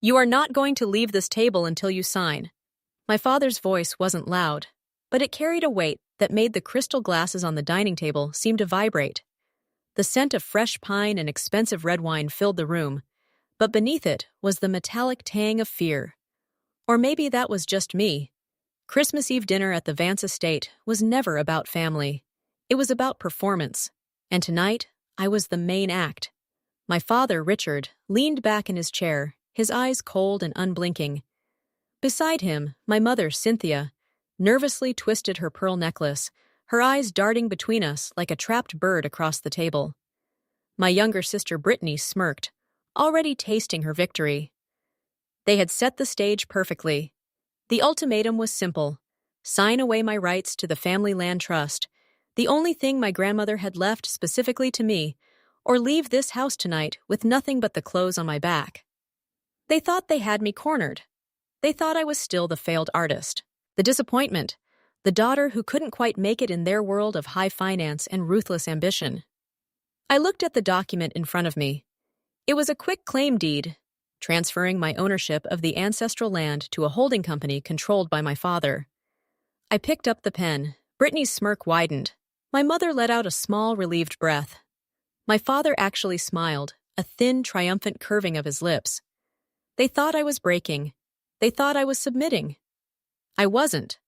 You are not going to leave this table until you sign. My father's voice wasn't loud, but it carried a weight that made the crystal glasses on the dining table seem to vibrate. The scent of fresh pine and expensive red wine filled the room, but beneath it was the metallic tang of fear. Or maybe that was just me. Christmas Eve dinner at the Vance estate was never about family. It was about performance. And tonight, I was the main act. My father, Richard, leaned back in his chair, his eyes cold and unblinking. Beside him, my mother, Cynthia, nervously twisted her pearl necklace, her eyes darting between us like a trapped bird across the table. My younger sister, Brittany, smirked, already tasting her victory. They had set the stage perfectly. The ultimatum was simple: sign away my rights to the family land trust, the only thing my grandmother had left specifically to me, or leave this house tonight with nothing but the clothes on my back. They thought they had me cornered. They thought I was still the failed artist, the disappointment, the daughter who couldn't quite make it in their world of high finance and ruthless ambition. I looked at the document in front of me. It was a quick claim deed, transferring my ownership of the ancestral land to a holding company controlled by my father. I picked up the pen. Brittany's smirk widened. My mother let out a small, relieved breath. My father actually smiled, a thin, triumphant curving of his lips. They thought I was breaking. They thought I was submitting. I wasn't.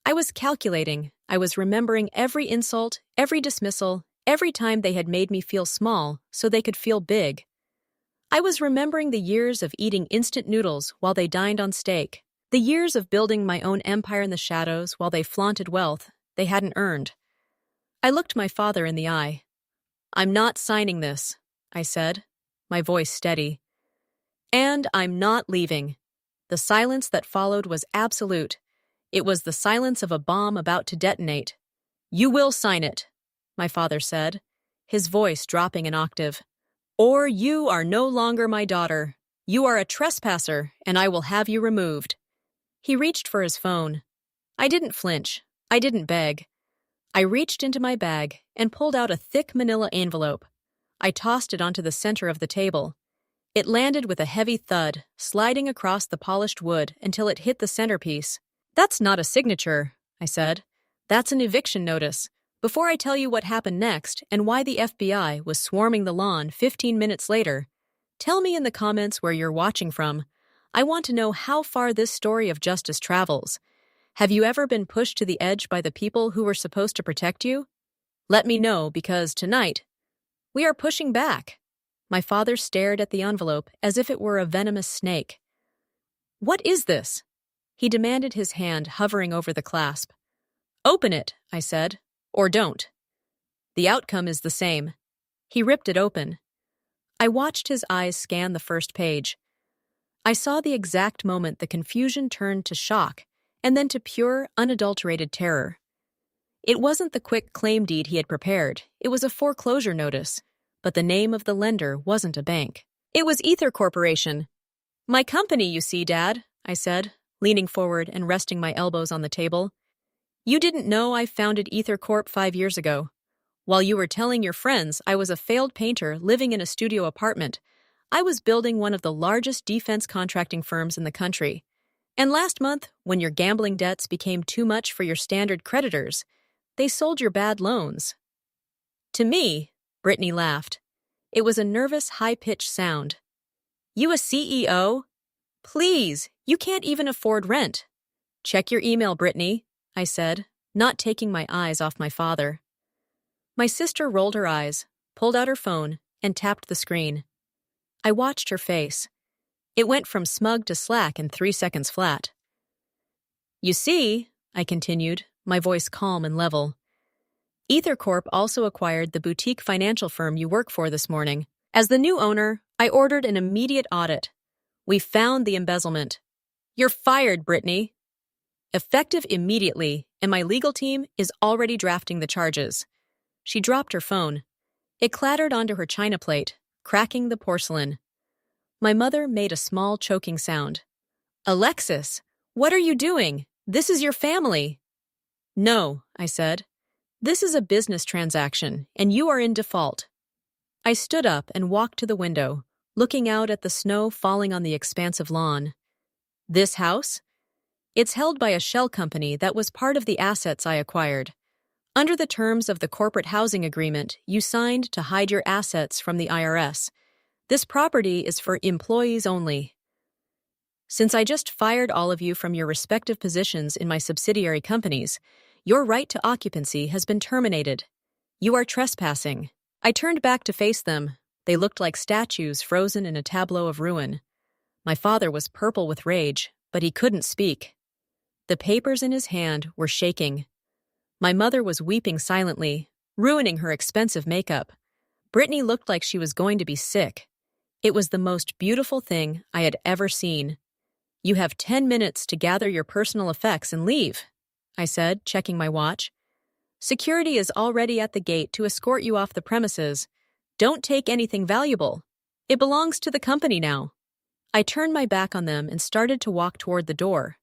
I was calculating. I was remembering every insult, every dismissal, every time they had made me feel small so they could feel big. I was remembering the years of eating instant noodles while they dined on steak, the years of building my own empire in the shadows while they flaunted wealth they hadn't earned. I looked my father in the eye. "I'm not signing this," I said, my voice steady. "And I'm not leaving." The silence that followed was absolute. It was the silence of a bomb about to detonate. "You will sign it," my father said, his voice dropping an octave. "Or you are no longer my daughter. You are a trespasser, and I will have you removed." He reached for his phone. I didn't flinch. I didn't beg. I reached into my bag and pulled out a thick manila envelope. I tossed it onto the center of the table. It landed with a heavy thud, sliding across the polished wood until it hit the centerpiece. "That's not a signature," I said. "That's an eviction notice. Before I tell you what happened next and why the FBI was swarming the lawn 15 minutes later, tell me in the comments where you're watching from. I want to know how far this story of justice travels. Have you ever been pushed to the edge by the people who were supposed to protect you? Let me know, because tonight, we are pushing back." My father stared at the envelope as if it were a venomous snake. "What is this?" He demanded, his hand hovering over the clasp. "Open it," I said. "Or don't. The outcome is the same." He ripped it open. I watched his eyes scan the first page. I saw the exact moment the confusion turned to shock and then to pure, unadulterated terror. It wasn't the quick claim deed he had prepared. It was a foreclosure notice, but the name of the lender wasn't a bank. It was Ether Corporation. "My company, you see, Dad," I said, leaning forward and resting my elbows on the table. "You didn't know I founded Ether Corp 5 years ago. While you were telling your friends I was a failed painter living in a studio apartment, I was building one of the largest defense contracting firms in the country. And last month, when your gambling debts became too much for your standard creditors, they sold your bad loans." To me, Brittany laughed. It was a nervous, high-pitched sound. "You a CEO? Please, you can't even afford rent." "Check your email, Brittany," I said, not taking my eyes off my father. My sister rolled her eyes, pulled out her phone, and tapped the screen. I watched her face. It went from smug to slack in 3 seconds flat. "You see," I continued, my voice calm and level, "Ether Corp also acquired the boutique financial firm you work for this morning. As the new owner, I ordered an immediate audit. We found the embezzlement." "You're fired, Brittany." "Effective immediately, and my legal team is already drafting the charges." She dropped her phone. It clattered onto her china plate, cracking the porcelain. My mother made a small choking sound. "Alexis, what are you doing? This is your family." "No," I said. "This is a business transaction, and you are in default." I stood up and walked to the window, looking out at the snow falling on the expansive lawn. This house? It's held by a shell company that was part of the assets I acquired. Under the terms of the corporate housing agreement you signed to hide your assets from the IRS, this property is for employees only. Since I just fired all of you from your respective positions in my subsidiary companies, your right to occupancy has been terminated. You are trespassing. I turned back to face them. They looked like statues frozen in a tableau of ruin. My father was purple with rage, but he couldn't speak. The papers in his hand were shaking. My mother was weeping silently, ruining her expensive makeup. Brittany looked like she was going to be sick. It was the most beautiful thing I had ever seen. You have 10 minutes to gather your personal effects and leave, I said, checking my watch. Security is already at the gate to escort you off the premises. Don't take anything valuable. It belongs to the company now. I turned my back on them and started to walk toward the door.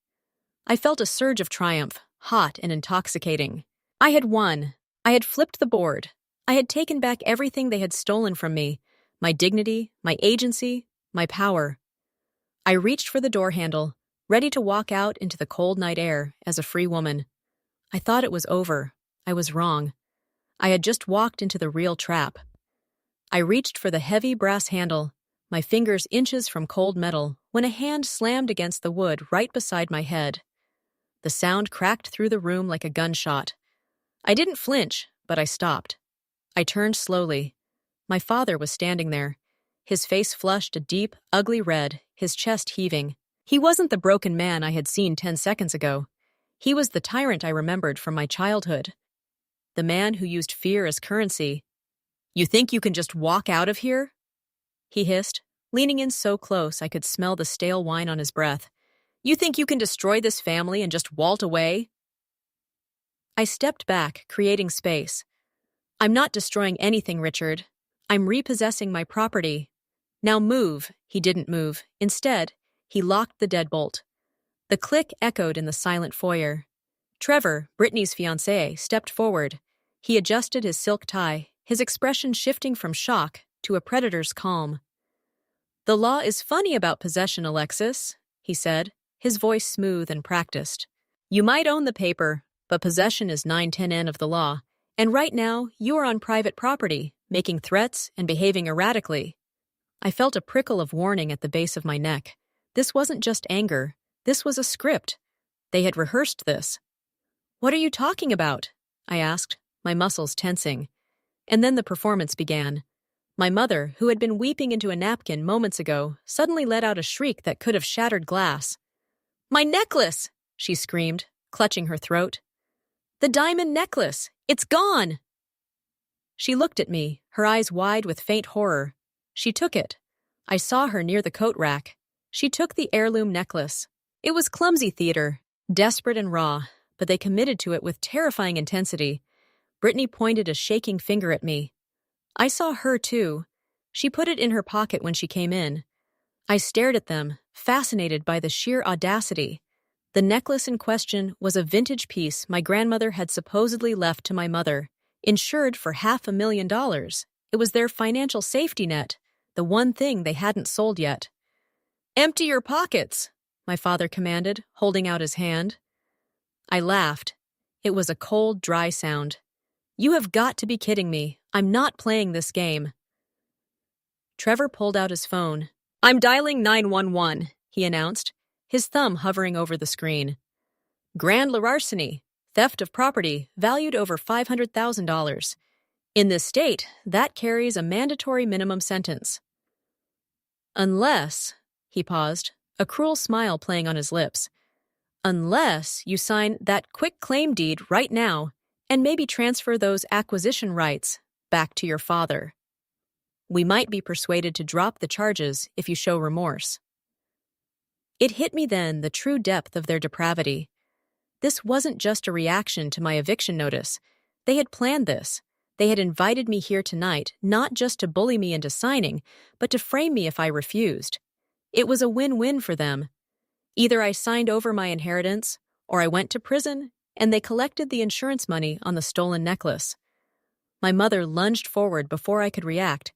I felt a surge of triumph, hot and intoxicating. I had won. I had flipped the board. I had taken back everything they had stolen from me, my dignity, my agency, my power. I reached for the door handle, ready to walk out into the cold night air as a free woman. I thought it was over. I was wrong. I had just walked into the real trap. I reached for the heavy brass handle, my fingers inches from cold metal, when a hand slammed against the wood right beside my head. The sound cracked through the room like a gunshot. I didn't flinch, but I stopped. I turned slowly. My father was standing there, his face flushed a deep, ugly red, his chest heaving. He wasn't the broken man I had seen 10 seconds ago. He was the tyrant I remembered from my childhood. The man who used fear as currency. "You think you can just walk out of here?" he hissed, leaning in so close I could smell the stale wine on his breath. "You think you can destroy this family and just waltz away?" I stepped back, creating space. "I'm not destroying anything, Richard. I'm repossessing my property. Now move." He didn't move. Instead, he locked the deadbolt. The click echoed in the silent foyer. Trevor, Brittany's fiancé, stepped forward. He adjusted his silk tie, his expression shifting from shock to a predator's calm. "The law is funny about possession, Alexis," he said, his voice smooth and practiced. "You might own the paper, but possession is 910N of the law, and right now you are on private property, making threats and behaving erratically." I felt a prickle of warning at the base of my neck. This wasn't just anger. This was a script. They had rehearsed this. "What are you talking about?" I asked, my muscles tensing. And then the performance began. My mother, who had been weeping into a napkin moments ago, suddenly let out a shriek that could have shattered glass. "My necklace!" she screamed, clutching her throat. "The diamond necklace! It's gone!" She looked at me, her eyes wide with faint horror. She took it. I saw her near the coat rack. She took the heirloom necklace. It was clumsy theater, desperate and raw, but they committed to it with terrifying intensity. Brittany pointed a shaking finger at me. I saw her too. She put it in her pocket when she came in. I stared at them, fascinated by the sheer audacity. The necklace in question was a vintage piece my grandmother had supposedly left to my mother, insured for $500,000. It was their financial safety net, the one thing they hadn't sold yet. "Empty your pockets," my father commanded, holding out his hand. I laughed. It was a cold, dry sound. "You have got to be kidding me. I'm not playing this game." Trevor pulled out his phone. "I'm dialing 911, he announced, his thumb hovering over the screen. "Grand larceny, theft of property valued over $500,000. In this state, that carries a mandatory minimum sentence." "Unless," he paused, a cruel smile playing on his lips, "unless you sign that quick claim deed right now and maybe transfer those acquisition rights back to your father. We might be persuaded to drop the charges if you show remorse." It hit me then, the true depth of their depravity. This wasn't just a reaction to my eviction notice. They had planned this. They had invited me here tonight, not just to bully me into signing, but to frame me if I refused. It was a win-win for them. Either I signed over my inheritance, or I went to prison, and they collected the insurance money on the stolen necklace. My mother lunged forward before I could react.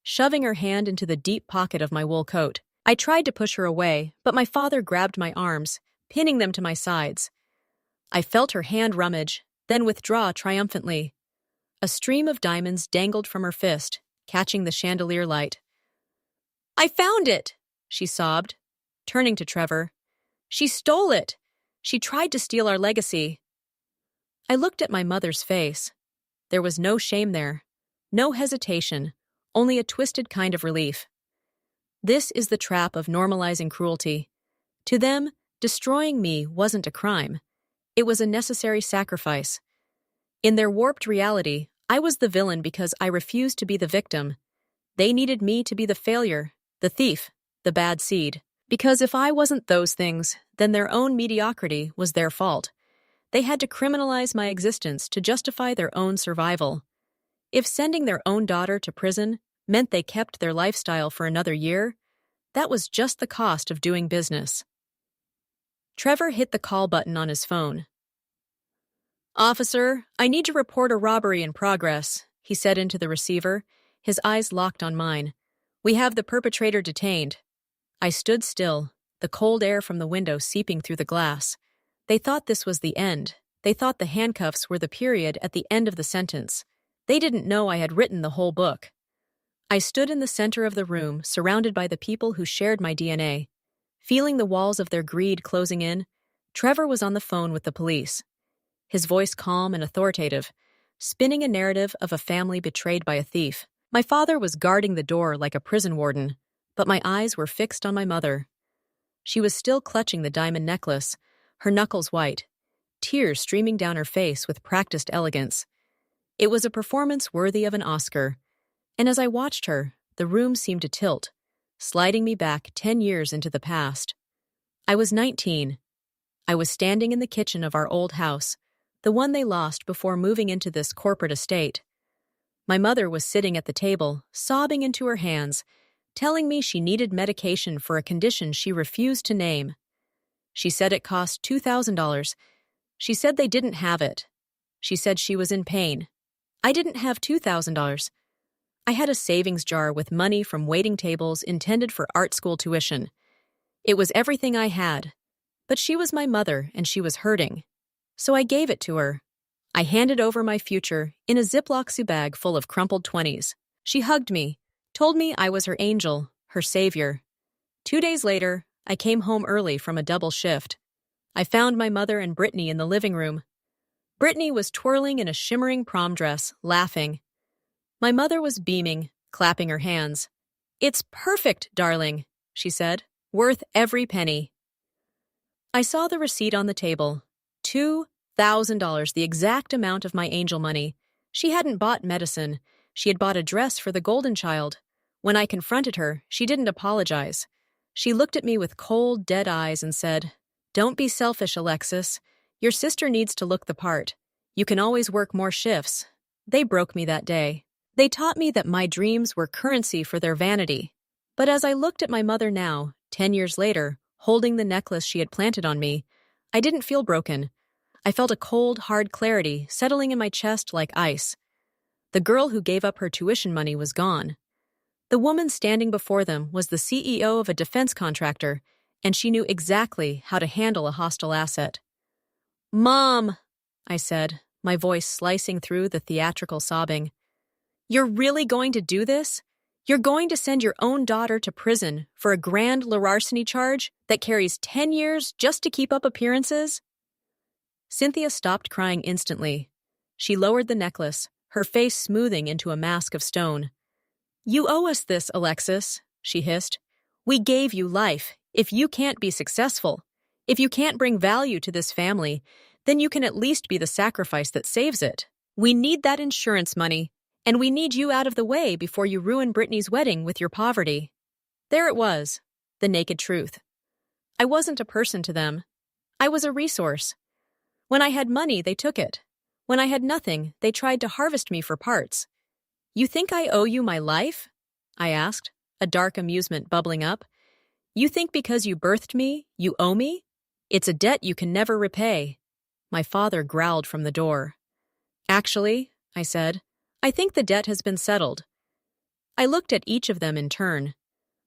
shoving her hand into the deep pocket of my wool coat. I tried to push her away, but my father grabbed my arms, pinning them to my sides. I felt her hand rummage, then withdraw triumphantly. A stream of diamonds dangled from her fist, catching the chandelier light. "I found it!" she sobbed, turning to Trevor. "She stole it! She tried to steal our legacy." I looked at my mother's face. There was no shame there, no hesitation, only a twisted kind of relief. This is the trap of normalizing cruelty. To them, destroying me wasn't a crime. It was a necessary sacrifice. In their warped reality, I was the villain because I refused to be the victim. They needed me to be the failure, the thief, the bad seed. Because if I wasn't those things, then their own mediocrity was their fault. They had to criminalize my existence to justify their own survival. If sending their own daughter to prison meant they kept their lifestyle for another year, that was just the cost of doing business. Trevor hit the call button on his phone. "Officer, I need to report a robbery in progress," he said into the receiver, his eyes locked on mine. "We have the perpetrator detained." I stood still, the cold air from the window seeping through the glass. They thought this was the end. They thought the handcuffs were the period at the end of the sentence. They didn't know I had written the whole book. I stood in the center of the room, surrounded by the people who shared my DNA. Feeling the walls of their greed closing in, Trevor was on the phone with the police. His voice calm and authoritative, spinning a narrative of a family betrayed by a thief. My father was guarding the door like a prison warden, but my eyes were fixed on my mother. She was still clutching the diamond necklace, her knuckles white, tears streaming down her face with practiced elegance. It was a performance worthy of an Oscar, and as I watched her, the room seemed to tilt, sliding me back 10 years into the past. I was 19. I was standing in the kitchen of our old house, the one they lost before moving into this corporate estate. My mother was sitting at the table, sobbing into her hands, telling me she needed medication for a condition she refused to name. She said it cost $2,000. She said they didn't have it. She said she was in pain. I didn't have $2,000. I had a savings jar with money from waiting tables intended for art school tuition. It was everything I had. But she was my mother and she was hurting. So I gave it to her. I handed over my future in a Ziploc bag full of crumpled 20s. She hugged me, told me I was her angel, her savior. 2 days later, I came home early from a double shift. I found my mother and Brittany in the living room. Brittany was twirling in a shimmering prom dress, laughing. My mother was beaming, clapping her hands. "It's perfect, darling," she said, "worth every penny." I saw the receipt on the table. $2,000, the exact amount of my angel money. She hadn't bought medicine. She had bought a dress for the golden child. When I confronted her, she didn't apologize. She looked at me with cold, dead eyes and said, "Don't be selfish, Alexis. Your sister needs to look the part. You can always work more shifts." They broke me that day. They taught me that my dreams were currency for their vanity. But as I looked at my mother now, 10 years later, holding the necklace she had planted on me, I didn't feel broken. I felt a cold, hard clarity settling in my chest like ice. The girl who gave up her tuition money was gone. The woman standing before them was the CEO of a defense contractor, and she knew exactly how to handle a hostile asset. "Mom," I said, my voice slicing through the theatrical sobbing. "You're really going to do this? You're going to send your own daughter to prison for a grand larceny charge that carries 10 years just to keep up appearances?" Cynthia stopped crying instantly. She lowered the necklace, her face smoothing into a mask of stone. "You owe us this, Alexis," she hissed. "We gave you life. If you can't be successful, if you can't bring value to this family, then you can at least be the sacrifice that saves it. We need that insurance money, and we need you out of the way before you ruin Brittany's wedding with your poverty." There it was, the naked truth. I wasn't a person to them. I was a resource. When I had money, they took it. When I had nothing, they tried to harvest me for parts. "You think I owe you my life?" I asked, a dark amusement bubbling up. "You think because you birthed me, you owe me? It's a debt you can never repay." My father growled from the door. "Actually," I said, "I think the debt has been settled." I looked at each of them in turn.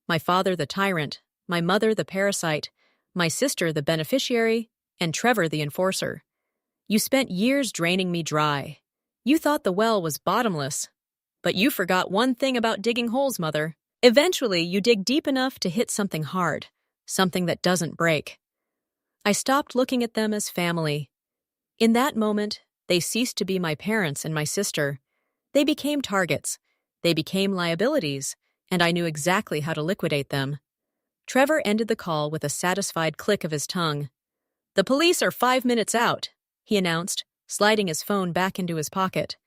My father the tyrant, my mother the parasite, my sister the beneficiary, and Trevor the enforcer. You spent years draining me dry. You thought the well was bottomless. But you forgot one thing about digging holes, Mother. Eventually, you dig deep enough to hit something hard, something that doesn't break. I stopped looking at them as family. In that moment, they ceased to be my parents and my sister. They became targets. They became liabilities, and I knew exactly how to liquidate them. Trevor ended the call with a satisfied click of his tongue. "The police are 5 minutes out," he announced, sliding his phone back into his pocket.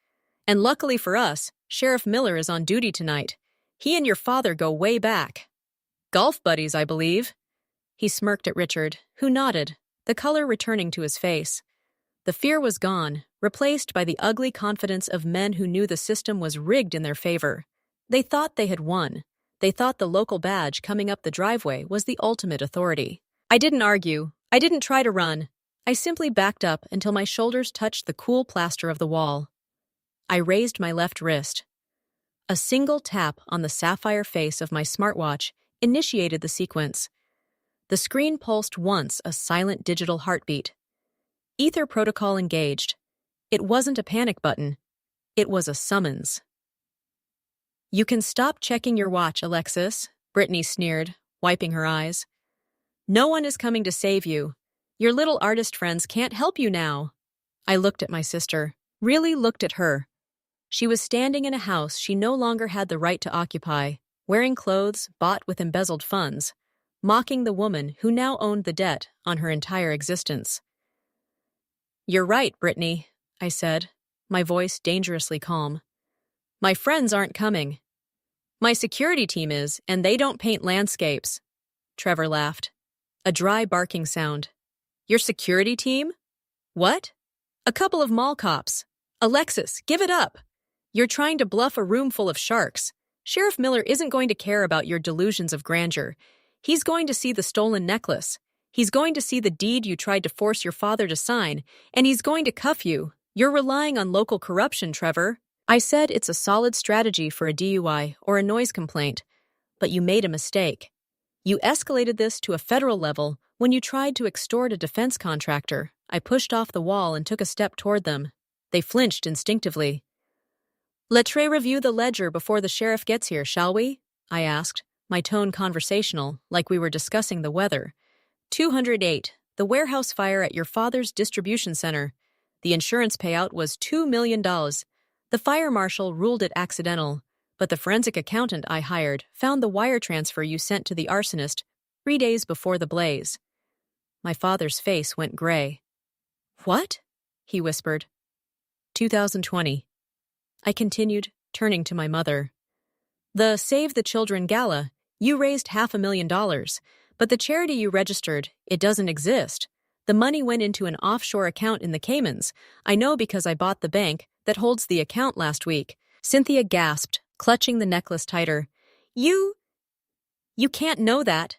"And luckily for us, Sheriff Miller is on duty tonight. He and your father go way back. Golf buddies, I believe." He smirked at Richard, who nodded, the color returning to his face. The fear was gone, replaced by the ugly confidence of men who knew the system was rigged in their favor. They thought they had won. They thought the local badge coming up the driveway was the ultimate authority. I didn't argue. I didn't try to run. I simply backed up until my shoulders touched the cool plaster of the wall. I raised my left wrist. A single tap on the sapphire face of my smartwatch initiated the sequence. The screen pulsed once, a silent digital heartbeat. Ether protocol engaged. It wasn't a panic button. It was a summons. "You can stop checking your watch, Alexis," Brittany sneered, wiping her eyes. "No one is coming to save you. Your little artist friends can't help you now." I looked at my sister, really looked at her. She was standing in a house she no longer had the right to occupy, wearing clothes bought with embezzled funds, mocking the woman who now owned the debt on her entire existence. "You're right, Brittany," I said, my voice dangerously calm. "My friends aren't coming. My security team is, and they don't paint landscapes." Trevor laughed. A dry barking sound. "Your security team? What?" "A couple of mall cops. Alexis, give it up. You're trying to bluff a room full of sharks. Sheriff Miller isn't going to care about your delusions of grandeur. He's going to see the stolen necklace. He's going to see the deed you tried to force your father to sign, and he's going to cuff you. You're relying on local corruption, Trevor." I said it's a solid strategy for a DUI or a noise complaint, but you made a mistake. You escalated this to a federal level when you tried to extort a defense contractor. I pushed off the wall and took a step toward them. They flinched instinctively. "Let's review the ledger before the sheriff gets here, shall we?" I asked, my tone conversational, like we were discussing the weather. 208, the warehouse fire at your father's distribution center. The insurance payout was $2 million. The fire marshal ruled it accidental, but the forensic accountant I hired found the wire transfer you sent to the arsonist 3 days before the blaze. My father's face went gray. "What?" he whispered. 2020. I continued, turning to my mother. "The Save the Children Gala, you raised $500,000, but the charity you registered, it doesn't exist. The money went into an offshore account in the Caymans. I know because I bought the bank that holds the account last week." Cynthia gasped, clutching the necklace tighter. You can't know that."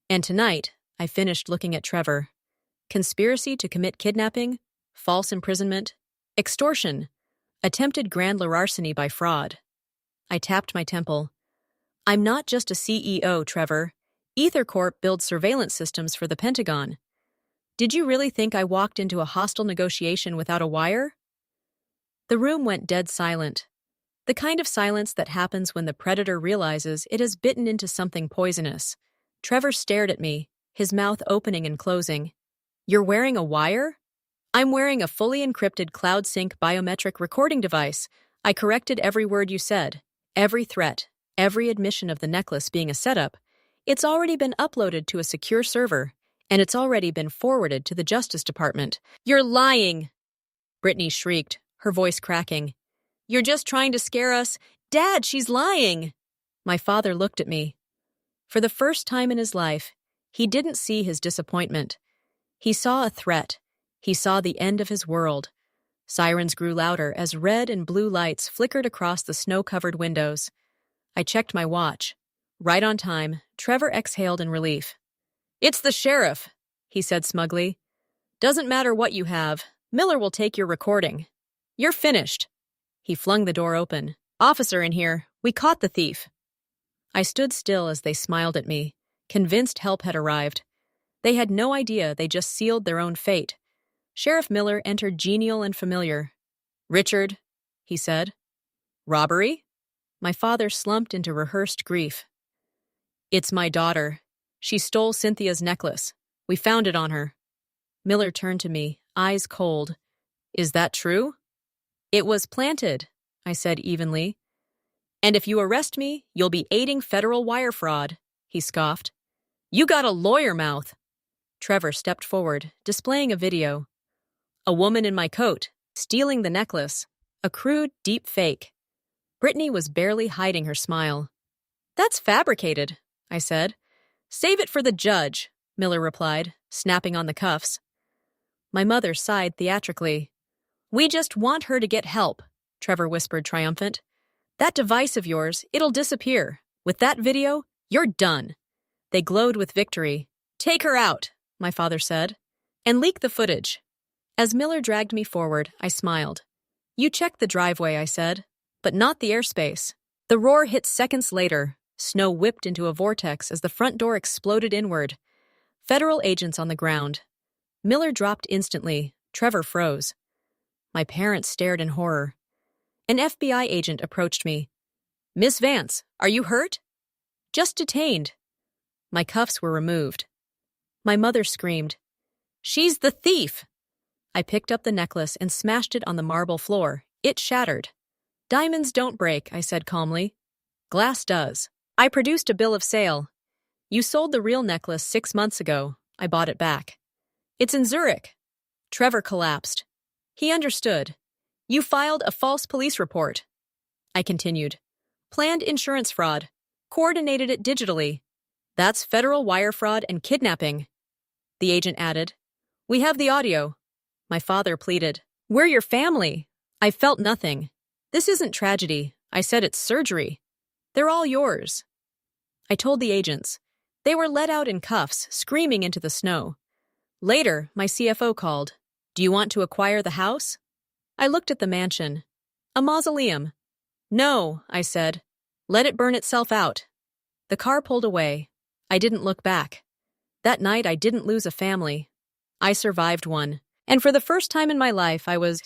And tonight, I finished looking at Trevor. Conspiracy to commit kidnapping, false imprisonment, extortion, attempted grand larceny by fraud. I tapped my temple. "I'm not just a CEO, Trevor. EtherCorp builds surveillance systems for the Pentagon. Did you really think I walked into a hostile negotiation without a wire?" The room went dead silent. The kind of silence that happens when the predator realizes it has bitten into something poisonous. Trevor stared at me, his mouth opening and closing. "You're wearing a wire?" "I'm wearing a fully encrypted cloud sync biometric recording device. I corrected every word you said, every threat, every admission of the necklace being a setup. It's already been uploaded to a secure server, and it's already been forwarded to the Justice Department." "You're lying!" Brittany shrieked, her voice cracking. "You're just trying to scare us. Dad, she's lying!" My father looked at me. For the first time in his life, he didn't see his disappointment. He saw a threat. He saw the end of his world. Sirens grew louder as red and blue lights flickered across the snow-covered windows. I checked my watch. Right on time, Trevor exhaled in relief. "It's the sheriff," he said smugly. "Doesn't matter what you have. Miller will take your recording. You're finished." He flung the door open. "Officer in here. We caught the thief. I stood still as they smiled at me, convinced help had arrived. They had no idea they just sealed their own fate. Sheriff Miller entered genial and familiar. "Richard," he said. "Robbery?" My father slumped into rehearsed grief. "It's my daughter. She stole Cynthia's necklace. We found it on her." Miller turned to me, eyes cold. "Is that true?" "It was planted," I said evenly. "And if you arrest me, you'll be aiding federal wire fraud," he scoffed. "You got a lawyer mouth." Trevor stepped forward, displaying a video. A woman in my coat, stealing the necklace. A crude, deep fake. Brittany was barely hiding her smile. "That's fabricated," I said. "Save it for the judge," Miller replied, snapping on the cuffs. My mother sighed theatrically. "We just want her to get help," Trevor whispered triumphant. "That device of yours, it'll disappear. With that video, you're done." They glowed with victory. "Take her out," my father said, "and leak the footage." As Miller dragged me forward, I smiled. "You checked the driveway," I said, "but not the airspace." The roar hit seconds later. Snow whipped into a vortex as the front door exploded inward. Federal agents on the ground. Miller dropped instantly. Trevor froze. My parents stared in horror. An FBI agent approached me. "Miss Vance, are you hurt?" "Just detained." My cuffs were removed. My mother screamed, "She's the thief!" I picked up the necklace and smashed it on the marble floor. It shattered. "Diamonds don't break," I said calmly. "Glass does." I produced a bill of sale. "You sold the real necklace 6 months ago. I bought it back." "It's in Zurich." Trevor collapsed. He understood. "You filed a false police report." I continued. "Planned insurance fraud. Coordinated it digitally. That's federal wire fraud and kidnapping." The agent added, "We have the audio." My father pleaded, "We're your family." I felt nothing. "This isn't tragedy. I said it's surgery. They're all yours." I told the agents. They were let out in cuffs, screaming into the snow. Later, my CFO called. "Do you want to acquire the house?" I looked at the mansion. "A mausoleum." "No," I said. "Let it burn itself out." The car pulled away. I didn't look back. That night, I didn't lose a family. I survived one. And for the first time in my life, I was